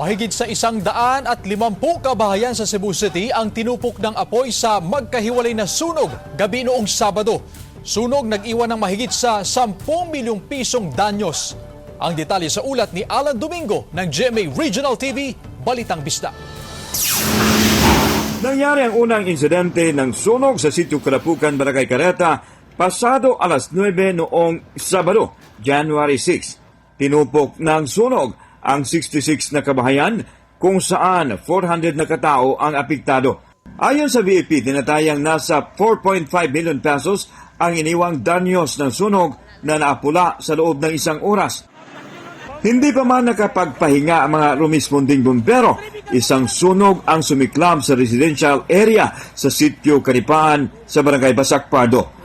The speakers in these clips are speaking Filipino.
Mahigit sa 150 kabahayan sa Cebu City ang tinupok ng apoy sa magkahiwalay na sunog gabi noong Sabado. Sunog nag-iwan ng mahigit sa 10 milyong pisong danyos. Ang detalye sa ulat ni Alan Domingo ng GMA Regional TV, Balitang Bisdak. Nangyari ang unang insidente ng sunog sa Sitio Kalapukan, Barangay Careta, pasado alas 9 noong Sabado, January 6. Tinupok ng sunog ang 66 na kabahayan kung saan 400 na katao ang apektado. Ayon sa BFP, tinatayang nasa 4.5 million pesos ang iniwang danyos ng sunog na naapula sa loob ng isang oras. Hindi pa man nakapagpahinga ang mga rumisponding bumbero. Isang sunog ang sumiklab sa residential area sa Sitio Kanipaan sa Barangay Basak Pardo.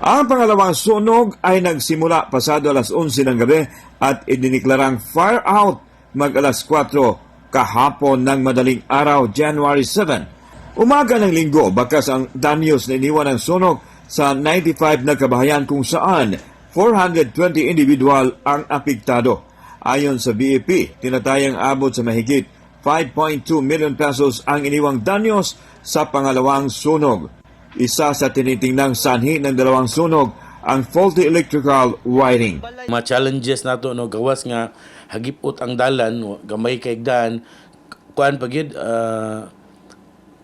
Ang pangalawang sunog ay nagsimula pasado alas 11 ng gabi at idiniklarang fire out mag-alas 4 kahapon ng madaling araw, January 7. Umaga ng linggo, bakas ang danyos na iniwan ng sunog sa 95 na kabahayan kung saan 420 individual ang apektado. Ayon sa BFP, tinatayang abot sa mahigit 5.2 million pesos ang iniwang danyos sa pangalawang sunog. Isa sa tinitingnang sanhi ng dalawang sunog ang faulty electrical wiring. Mga challenges nato no gawas nga hagipot ang dalan gamay kay daan kuan pagyud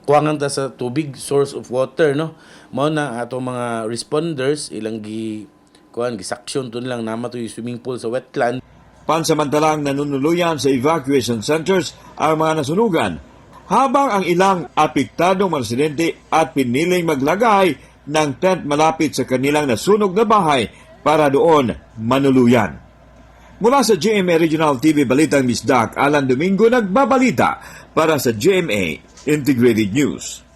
kuwangan ta sa tubig source of water no mao na ato mga responders ilang gisaksyon tun lang nama to yung swimming pool sa wetland. Pansamantalang nanunuluyan sa evacuation centers ang mga nasunugan, habang ang ilang apektadong mga residente at piniling maglagay ng tent malapit sa kanilang nasunog na bahay para doon manuluyan. Mula sa GMA Regional TV Balitang Bisdak, Alan Domingo nagbabalita para sa GMA Integrated News.